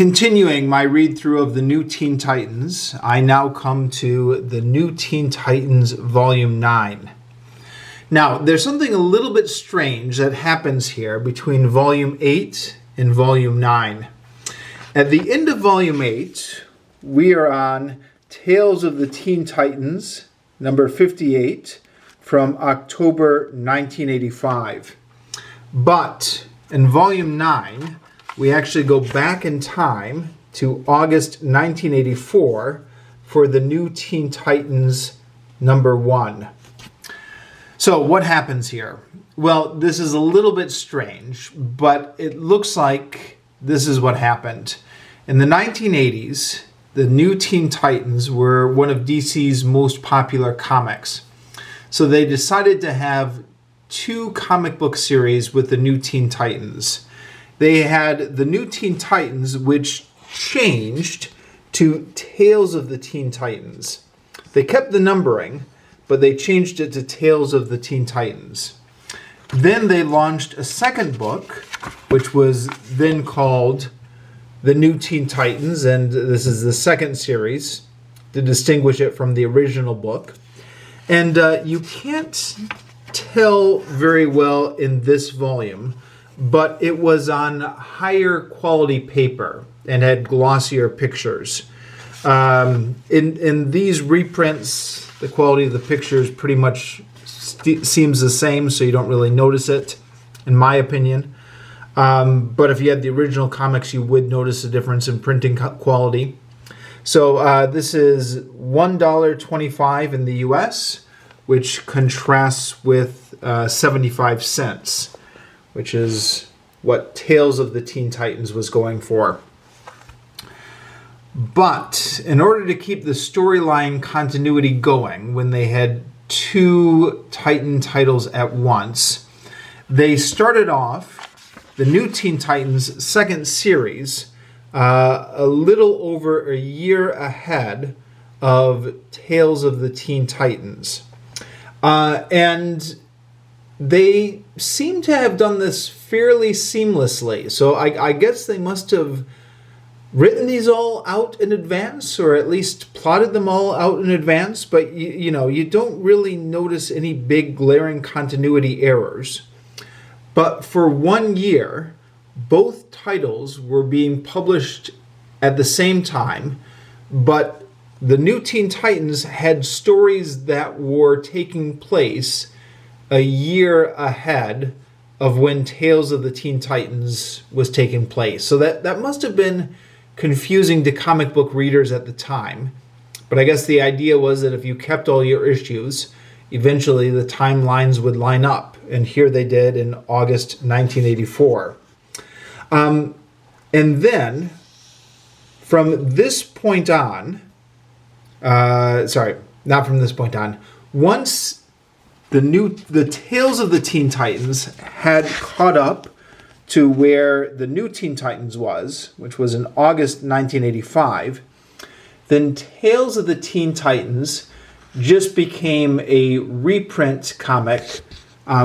Continuing my read-through of the New Teen Titans, I now come to the New Teen Titans Volume 9. Now, there's something a little bit strange that happens here between Volume 8 and Volume 9. At the end of Volume 8, we are on Tales of the Teen Titans, number 58, from October 1985. But in Volume 9, we actually go back in time to August 1984 for the New Teen Titans number 1. So what happens here? Well, this is a little bit strange, but it looks like this is what happened. In the 1980s, the New Teen Titans were one of DC's most popular comics. So they decided to have 2 comic book series with the New Teen Titans. They had the New Teen Titans, which changed to Tales of the Teen Titans. They kept the numbering, but they changed it to Tales of the Teen Titans. Then they launched a second book, which was then called The New Teen Titans, and this is the second series to distinguish it from the original book. And you can't tell very well in this volume, but it was on higher quality paper and had glossier pictures. In these reprints, the quality of the pictures pretty much seems the same, so you don't really notice it, in my opinion. But if you had the original comics, you would notice a difference in printing quality. So this is $1.25 in the US, which contrasts with 75 cents. Which is what Tales of the Teen Titans was going for. But in order to keep the storyline continuity going, when they had 2 Titan titles at once, they started off the New Teen Titans second series a little over a year ahead of Tales of the Teen Titans. And they seem to have done this fairly seamlessly. So I guess they must have written these all out in advance, or at least plotted them all out in advance. But, you don't really notice any big glaring continuity errors. But for 1 year, both titles were being published at the same time. But the New Teen Titans had stories that were taking place a year ahead of when Tales of the Teen Titans was taking place. So that must have been confusing to comic book readers at the time. But I guess the idea was that if you kept all your issues, eventually the timelines would line up. And here they did in August 1984. And then, from this point on, not from this point on, once the Tales of the Teen Titans had caught up to where the New Teen Titans was, which was in August 1985, then Tales of the Teen Titans just became a reprint comic,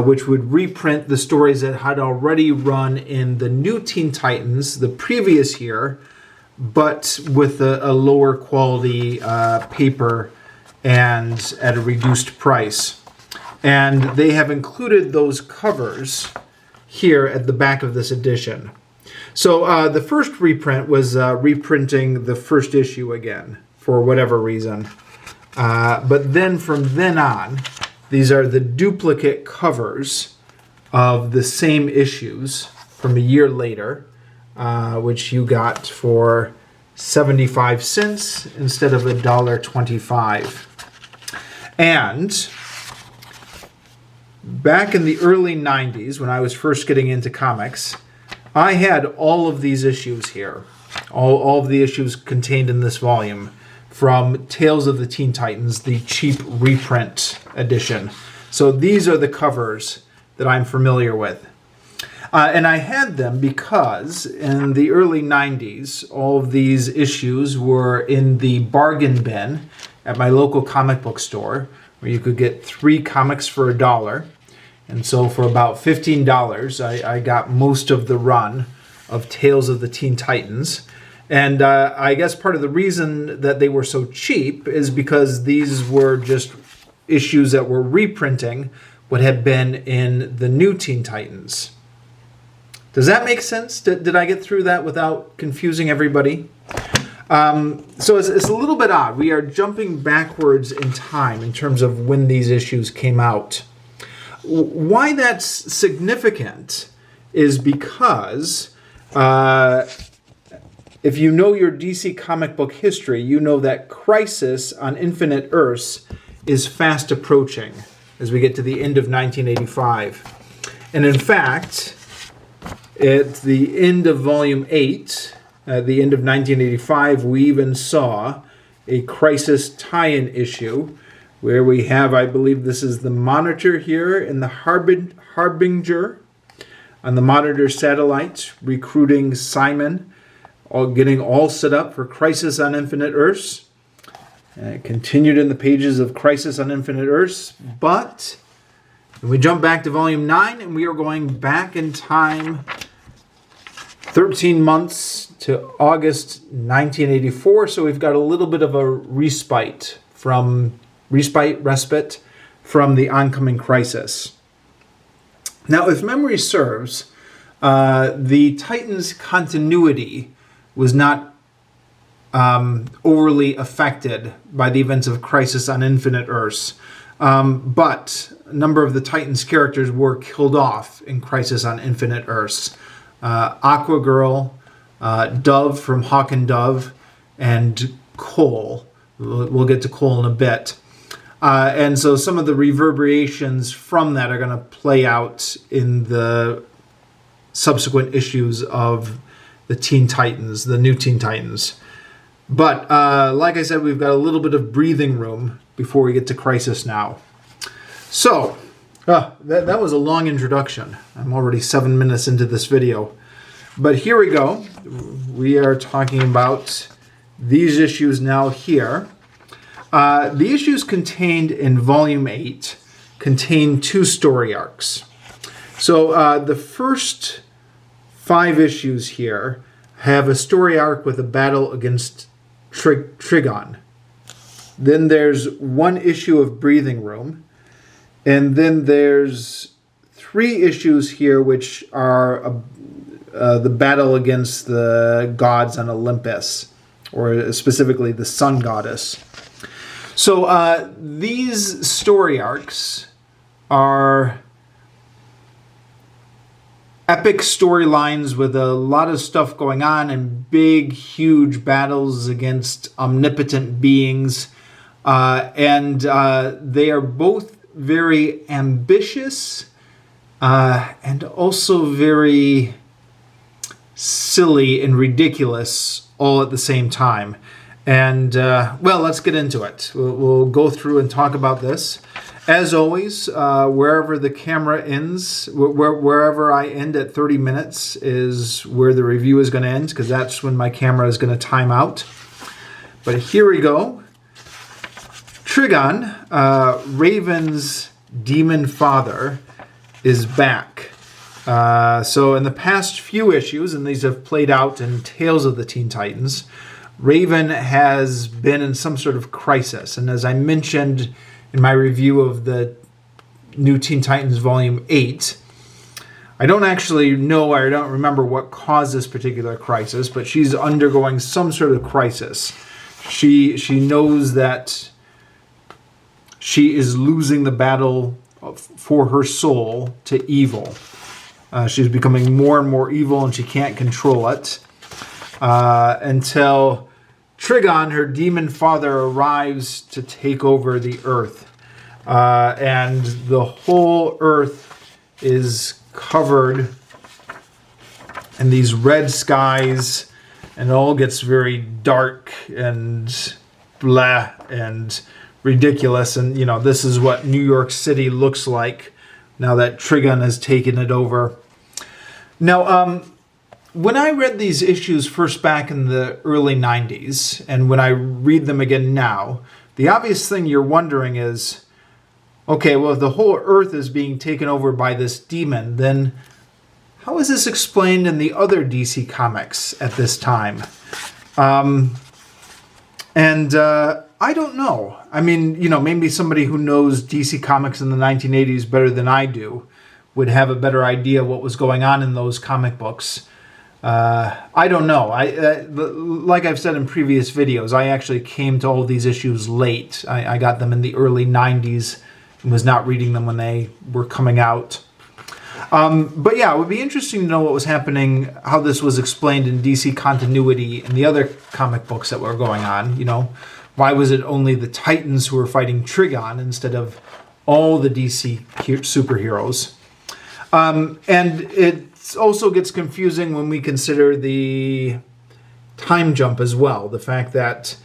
which would reprint the stories that had already run in the New Teen Titans the previous year, but with a lower quality paper and at a reduced price. And they have included those covers here at the back of this edition. So the first reprint was reprinting the first issue again, for whatever reason. But then from then on, these are the duplicate covers of the same issues from a year later, which you got for 75 cents instead of $1.25. And back in the early 90s, when I was first getting into comics, I had all of these issues here. All of the issues contained in this volume from Tales of the Teen Titans, the cheap reprint edition. So these are the covers that I'm familiar with. And I had them because in the early 90s, all of these issues were in the bargain bin at my local comic book store, where you could get 3 comics for $1. And so for about $15, I got most of the run of Tales of the Teen Titans. And I guess part of the reason that they were so cheap is because these were just issues that were reprinting what had been in the new Teen Titans. Does that make sense? Did I get through that without confusing everybody? So it's a little bit odd. We are jumping backwards in time in terms of when these issues came out. Why that's significant is because if you know your DC comic book history, you know that Crisis on Infinite Earths is fast approaching as we get to the end of 1985. And in fact, at the end of Volume 8, at the end of 1985, we even saw a Crisis tie-in issue where we have, I believe this is the Monitor here in the Harbinger on the Monitor satellite, recruiting Simon, getting all set up for Crisis on Infinite Earths. It continued in the pages of Crisis on Infinite Earths, but we jump back to Volume 9, and we are going back in time 13 months to August 1984, so we've got a little bit of a respite from the oncoming crisis. Now, if memory serves, the Titans' continuity was not overly affected by the events of Crisis on Infinite Earths, but a number of the Titans' characters were killed off in Crisis on Infinite Earths. Aqua Girl, Dove from Hawk and Dove, and Cole. We'll get to Cole in a bit. And so some of the reverberations from that are going to play out in the subsequent issues of the Teen Titans, the new Teen Titans. But like I said, we've got a little bit of breathing room before we get to Crisis now. So, that was a long introduction. I'm already 7 minutes into this video. But here we go. We are talking about these issues now here. The issues contained in Volume 8 contain 2 story arcs. So the first 5 issues here have a story arc with a battle against Trigon. Then there's 1 issue of breathing room. And then there's 3 issues here which are the battle against the gods on Olympus, or specifically the sun goddess. So these story arcs are epic storylines with a lot of stuff going on and big, huge battles against omnipotent beings. And they are both very ambitious and also very silly and ridiculous all at the same time. And, well, let's get into it. We'll go through and talk about this. As always, wherever the camera ends, wherever I end at 30 minutes is where the review is going to end, because that's when my camera is going to time out. But here we go. Trigon, Raven's demon father, is back. So in the past few issues, and these have played out in Tales of the Teen Titans, Raven has been in some sort of crisis. And as I mentioned in my review of the new Teen Titans Volume 8, I don't actually know, or I don't remember what caused this particular crisis, but she's undergoing some sort of crisis. She knows that she is losing the battle for her soul to evil. She's becoming more and more evil, and she can't control it until Trigon, her demon father, arrives to take over the Earth. And the whole Earth is covered in these red skies, and it all gets very dark and blah and ridiculous. And, you know, this is what New York City looks like now that Trigon has taken it over. Now, when I read these issues first back in the early 90s, and when I read them again now, the obvious thing you're wondering is, okay, well, if the whole Earth is being taken over by this demon, then how is this explained in the other DC comics at this time? And I don't know. I mean, maybe somebody who knows DC Comics in the 1980s better than I do would have a better idea what was going on in those comic books. I don't know. Like I've said in previous videos, I actually came to all these issues late. I got them in the early 90s and was not reading them when they were coming out. But yeah, it would be interesting to know what was happening, how this was explained in DC continuity and the other comic books that were going on. Why was it only the Titans who were fighting Trigon instead of all the DC superheroes? And it also gets confusing when we consider the time jump as well. The fact that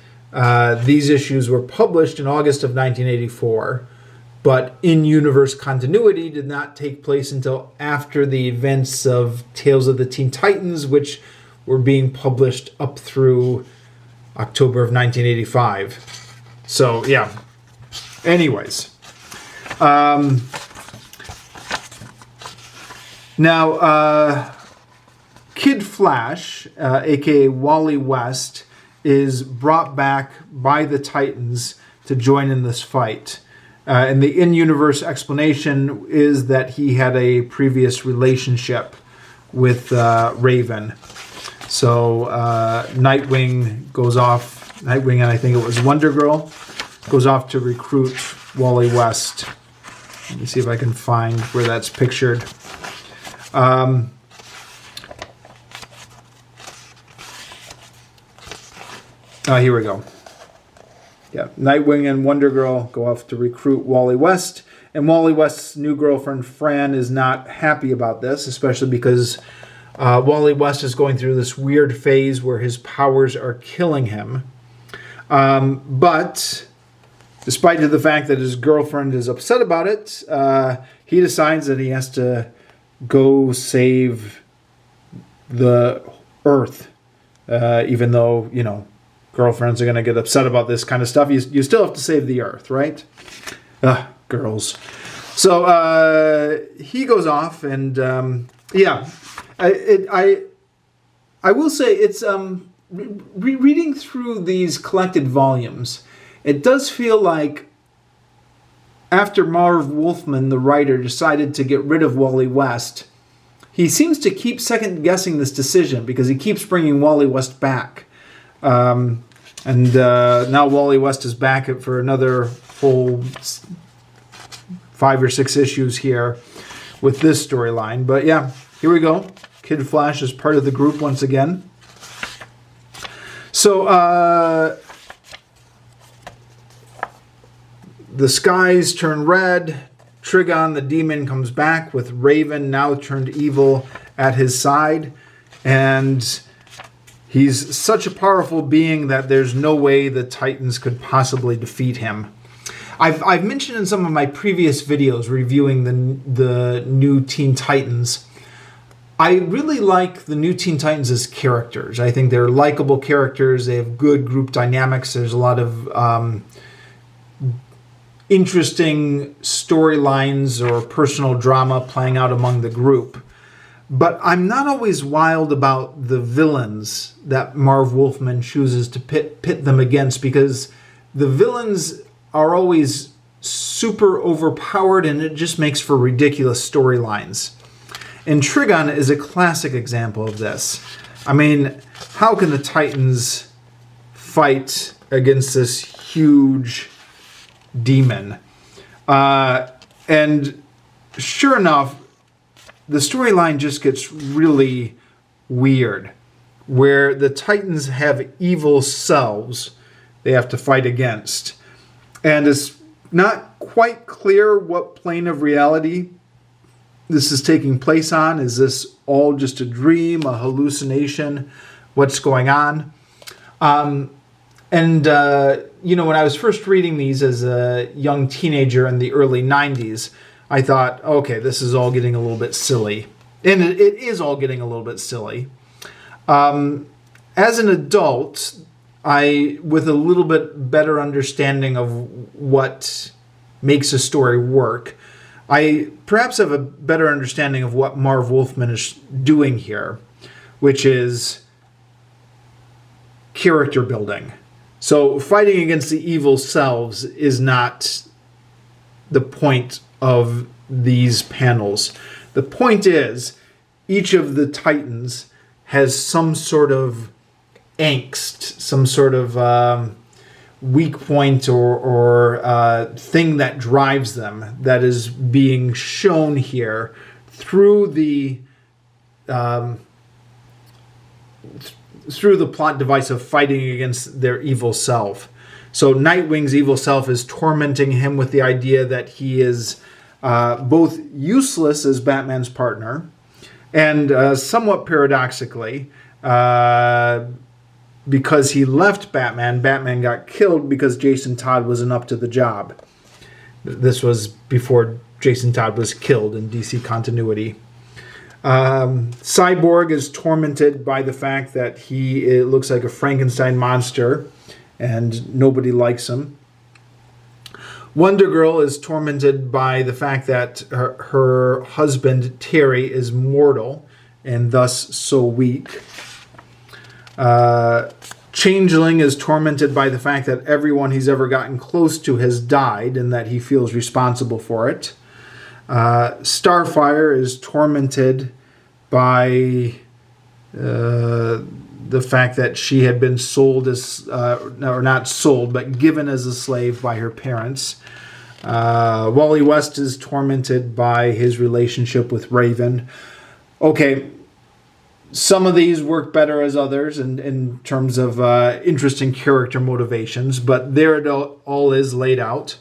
these issues were published in August of 1984, but in-universe continuity did not take place until after the events of Tales of the Teen Titans, which were being published up through October of 1985. So, yeah. Anyways. Now, Kid Flash, a.k.a. Wally West, is brought back by the Titans to join in this fight. And the in-universe explanation is that he had a previous relationship with Raven. So Nightwing and I think it was Wonder Girl, goes off to recruit Wally West. Let me see if I can find where that's pictured. Here we go. Yeah, Nightwing and Wonder Girl go off to recruit Wally West, and Wally West's new girlfriend Fran is not happy about this, especially because Wally West is going through this weird phase where his powers are killing him. But despite the fact that his girlfriend is upset about it, he decides that he has to go save the Earth, even though, girlfriends are going to get upset about this kind of stuff. You still have to save the Earth, right? Girls. So he goes off, and I will say it's reading through these collected volumes. It does feel like after Marv Wolfman, the writer, decided to get rid of Wally West, he seems to keep second guessing this decision because he keeps bringing Wally West back. And now Wally West is back for another full 5 or 6 issues here with this storyline. But yeah, here we go. Kid Flash is part of the group once again. So the skies turn red. Trigon the demon comes back with Raven now turned evil at his side. And he's such a powerful being that there's no way the Titans could possibly defeat him. I've mentioned in some of my previous videos reviewing the new Teen Titans, I really like the new Teen Titans as characters. I think they're likable characters. They have good group dynamics. There's a lot of interesting storylines or personal drama playing out among the group. But I'm not always wild about the villains that Marv Wolfman chooses to pit them against, because the villains are always super overpowered and it just makes for ridiculous storylines. And Trigon is a classic example of this. I mean, how can the Titans fight against this huge demon? And sure enough, the storyline just gets really weird, where the Titans have evil selves they have to fight against. And it's not quite clear what plane of reality this is taking place on. Is this all just a dream, a hallucination? What's going on? When I was first reading these as a young teenager in the early 90s, I thought, okay, this is all getting a little bit silly. And it is all getting a little bit silly. As an adult, with a little bit better understanding of what makes a story work, I perhaps have a better understanding of what Marv Wolfman is doing here, which is character building. So fighting against the evil selves is not the point of these panels. The point is, each of the Titans has some sort of angst, some sort of weak point or thing that drives them that is being shown here through the plot device of fighting against their evil self. So Nightwing's evil self is tormenting him with the idea that he is both useless as Batman's partner and somewhat paradoxically, because he left Batman, Batman got killed because Jason Todd wasn't up to the job. This was before Jason Todd was killed in DC continuity. Cyborg is tormented by the fact that it looks like a Frankenstein monster and nobody likes him. Wonder Girl is tormented by the fact that her husband Terry is mortal and thus so weak. Changeling is tormented by the fact that everyone he's ever gotten close to has died and that he feels responsible for it. Starfire is tormented by the fact that she had been sold as, or not sold, but given as a slave by her parents. Wally West is tormented by his relationship with Raven. Okay, some of these work better as others in terms of interesting character motivations, but there it all is laid out.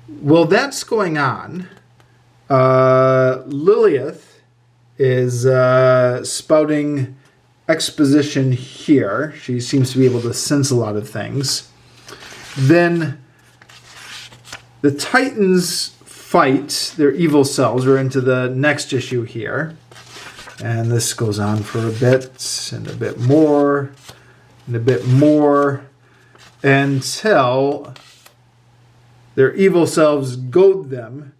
Well, that's going on. Lilith is spouting exposition here. She seems to be able to sense a lot of things. Then the Titans fight their evil selves. We're into the next issue here. And this goes on for a bit, and a bit more, and a bit more, until their evil selves goad them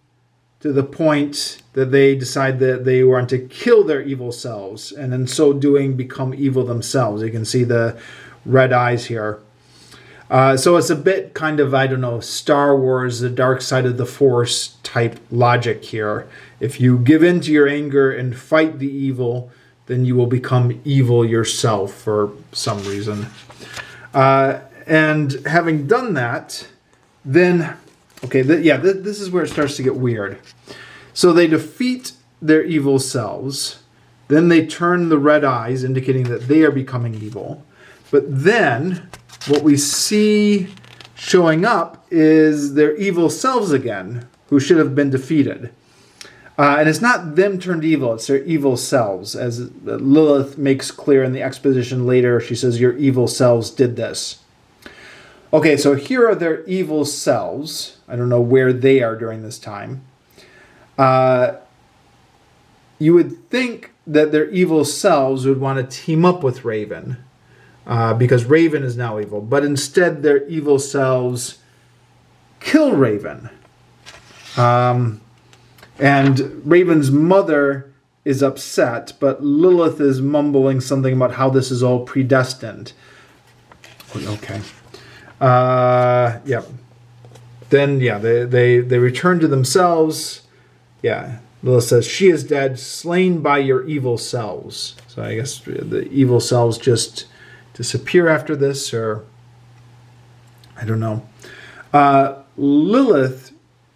to the point that they decide that they want to kill their evil selves, and in so doing become evil themselves. You can see the red eyes here. So it's a bit kind of, I don't know, Star Wars, the dark side of the Force type logic here. If you give in to your anger and fight the evil, then you will become evil yourself for some reason. And having done that, then, okay, this is where it starts to get weird. So they defeat their evil selves. Then they turn the red eyes, indicating that they are becoming evil. But then what we see showing up is their evil selves again, who should have been defeated. And it's not them turned evil, it's their evil selves. As Lilith makes clear in the exposition later, she says, your evil selves did this. Okay, so here are their evil selves. I don't know where they are during this time. You would think that their evil selves would want to team up with Raven, because Raven is now evil. But instead, their evil selves kill Raven. And Raven's mother is upset, but Lilith is mumbling something about how this is all predestined. Okay. Yeah. Then, they return to themselves. Yeah. Lilith says, she is dead, slain by your evil selves. So I guess the evil selves just disappear after this, or I don't know. Lilith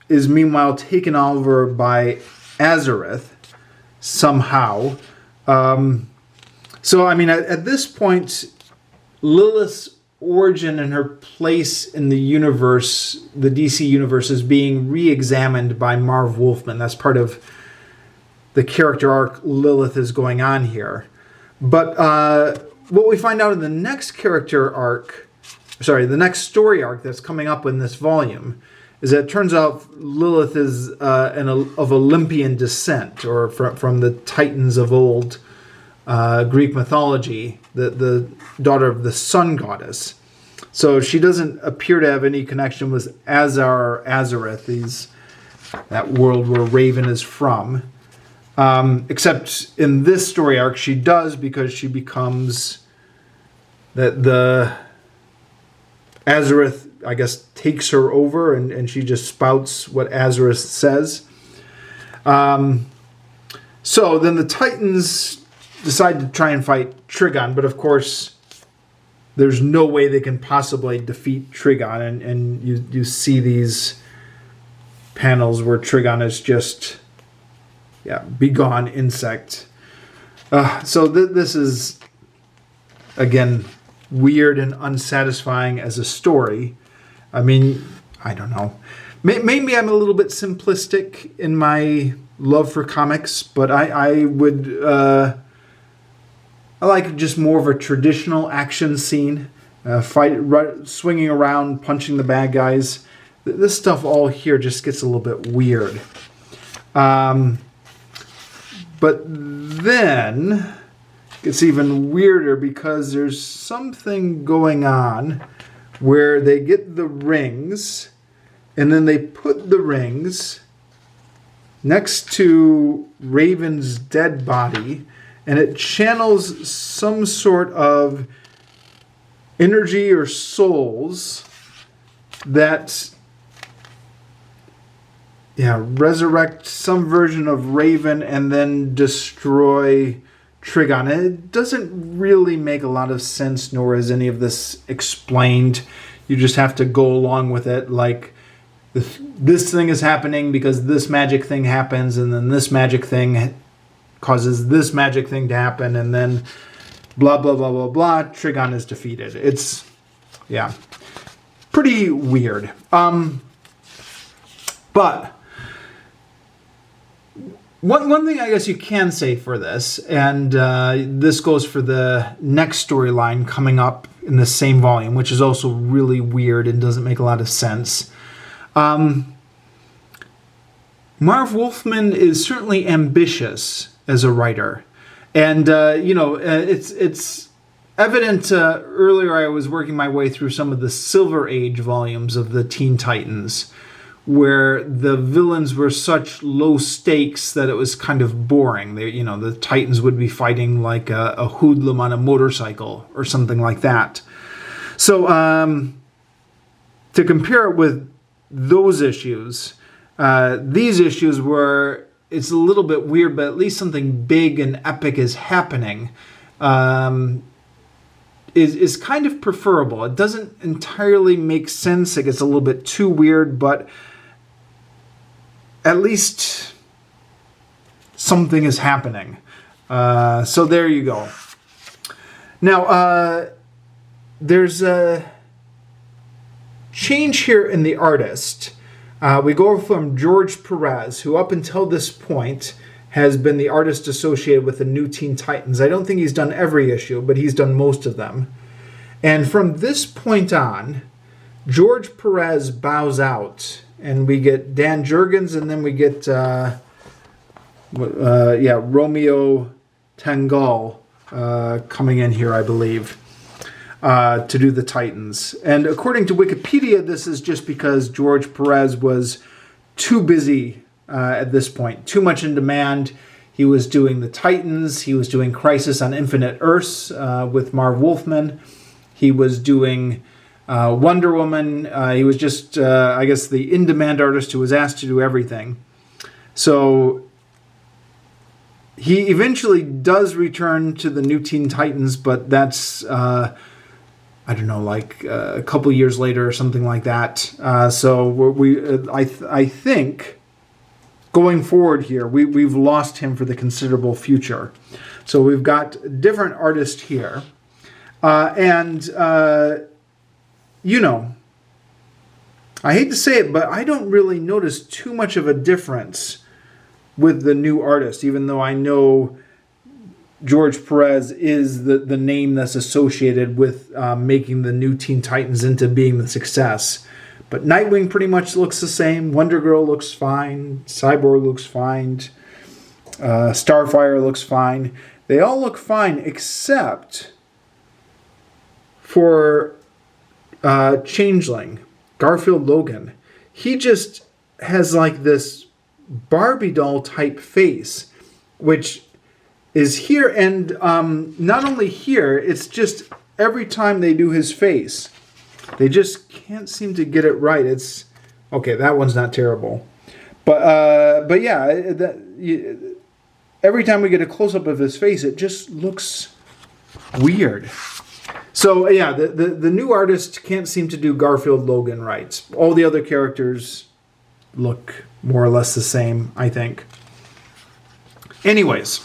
is meanwhile taken over by Azareth somehow. So, I mean, at this point, Lilith's origin and her place in the universe, the DC universe, is being re-examined by Marv Wolfman. That's part of the character arc Lilith is going on here. But what we find out in the next the next story arc that's coming up in this volume, is that it turns out Lilith is of Olympian descent, or from the Titans of old Greek mythology, the daughter of the sun goddess. So she doesn't appear to have any connection with Azar or Azareth, that world where Raven is from. Except in this story arc, she does, because she becomes that the Azareth, I guess, takes her over, and she just spouts what Azareth says. So then the Titans decide to try and fight Trigon, but of course, there's no way they can possibly defeat Trigon, and you see these panels where Trigon is just, begone, insect. So this is, again, weird and unsatisfying as a story. I mean, I don't know. Maybe I'm a little bit simplistic in my love for comics, but I would... I like just more of a traditional action scene. Swinging around, punching the bad guys. This stuff all here just gets a little bit weird. But then it's even weirder because there's something going on where they get the rings and then they put the rings next to Raven's dead body, and it channels some sort of energy or souls that resurrect some version of Raven and then destroy Trigon. And it doesn't really make a lot of sense, nor is any of this explained. You just have to go along with it, like this thing is happening because this magic thing happens, and then this magic thing causes this magic thing to happen, and then blah, blah, blah, blah, blah. Trigon is defeated. It's, pretty weird. But one thing I guess you can say for this, and this goes for the next storyline coming up in the same volume, which is also really weird and doesn't make a lot of sense. Marv Wolfman is certainly ambitious as a writer. And, it's evident. Earlier I was working my way through some of the Silver Age volumes of the Teen Titans, where the villains were such low stakes that it was kind of boring. The Titans would be fighting like a hoodlum on a motorcycle or something like that. So to compare it with those issues, these issues were, it's a little bit weird, but at least something big and epic is happening, is kind of preferable. It doesn't entirely make sense. It gets a little bit too weird, but at least something is happening. So there you go. Now, there's a change here in the artist. We go from George Perez, who up until this point has been the artist associated with the New Teen Titans. I don't think he's done every issue, but he's done most of them. And from this point on, George Perez bows out, and we get Dan Jurgens, and then we get Romeo Tangal coming in here, I believe, to do the Titans. And according to Wikipedia, this is just because George Perez was too busy at this point, too much in demand. He was doing the Titans, he was doing Crisis on Infinite Earths with Marv Wolfman, he was doing Wonder Woman, he was just, I guess, the in-demand artist who was asked to do everything. So he eventually does return to the New Teen Titans, but that's, I don't know, like a couple years later or something like that. I think going forward here, we've lost him for the considerable future. So we've got different artists here. I hate to say it, but I don't really notice too much of a difference with the new artist, even though I know George Perez is the name that's associated with making the New Teen Titans into being the success. But Nightwing pretty much looks the same. Wonder Girl looks fine. Cyborg looks fine. Starfire looks fine. They all look fine except for Changeling, Garfield Logan. He just has like this Barbie doll type face, which is here, and not only here, it's just every time they do his face, they just can't seem to get it right. It's okay. That one's not terrible, but yeah, every time we get a close up of his face, it just looks weird. So yeah, the new artist can't seem to do Garfield Logan right. All the other characters look more or less the same, I think. Anyways,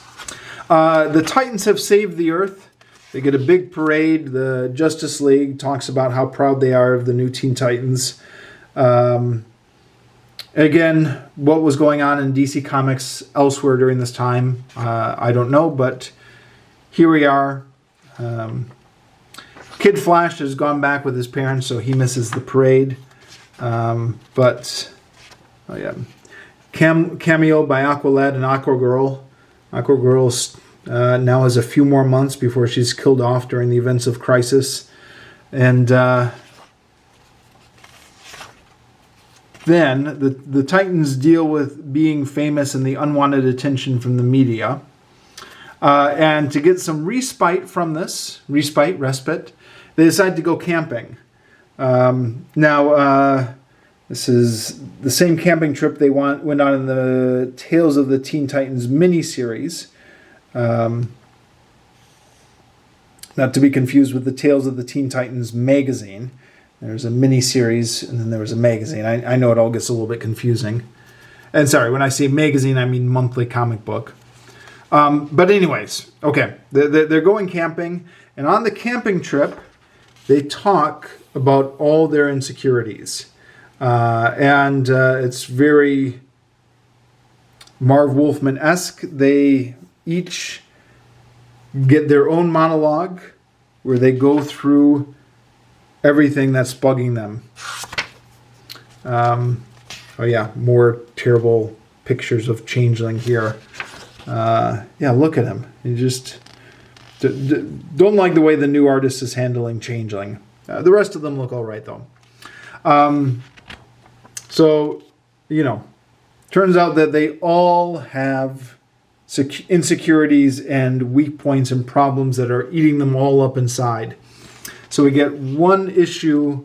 the Titans have saved the Earth. They get a big parade. The Justice League talks about how proud they are of the new Teen Titans. Again, what was going on in DC Comics elsewhere during this time, I don't know, but here we are. Kid Flash has gone back with his parents, so he misses the parade. But, oh yeah, cameo by Aqualad and Aquagirl. Aquagirl now has a few more months before she's killed off during the events of Crisis. And then the Titans deal with being famous and the unwanted attention from the media. And to get some respite from this, respite, they decide to go camping. Now, this is the same camping trip they went on in the Tales of the Teen Titans miniseries. Not to be confused with the Tales of the Teen Titans magazine. There's a miniseries, and then there was a magazine. I know it all gets a little bit confusing. And sorry, when I say magazine, I mean monthly comic book. But anyways, okay, they're going camping, and on the camping trip, they talk about all their insecurities. And it's very Marv Wolfman-esque. They each get their own monologue where they go through everything that's bugging them. Oh yeah, more terrible pictures of Changeling here. Yeah, look at him. You just don't like the way the new artist is handling Changeling. The rest of them look all right, though. So, turns out that they all have insecurities and weak points and problems that are eating them all up inside. So we get one issue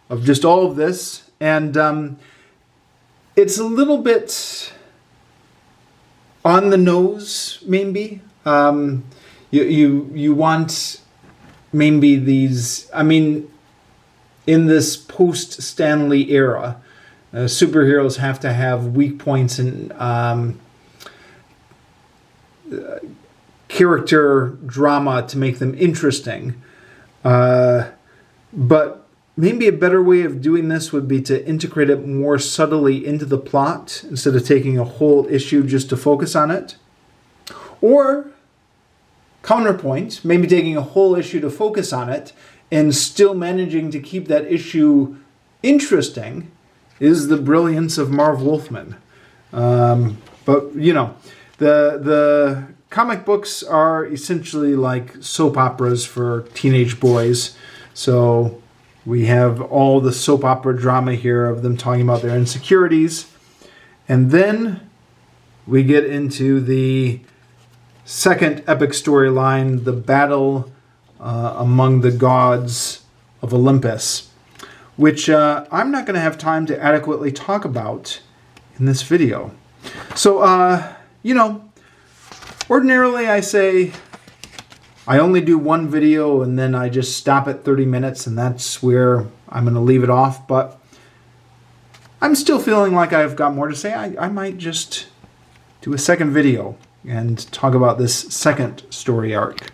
of just all of this, and it's a little bit on the nose, maybe. You want maybe these, in this post-Stan Lee era, superheroes have to have weak points and character drama to make them interesting. But maybe a better way of doing this would be to integrate it more subtly into the plot instead of taking a whole issue just to focus on it. Or, counterpoint, maybe taking a whole issue to focus on it and still managing to keep that issue interesting is the brilliance of Marv Wolfman. But, the comic books are essentially like soap operas for teenage boys. So we have all the soap opera drama here of them talking about their insecurities. And then we get into the second epic storyline, the battle among the gods of Olympus, which I'm not going to have time to adequately talk about in this video. So, ordinarily I say I only do one video and then I just stop at 30 minutes and that's where I'm going to leave it off. But I'm still feeling like I've got more to say. I might just do a second video and talk about this second story arc.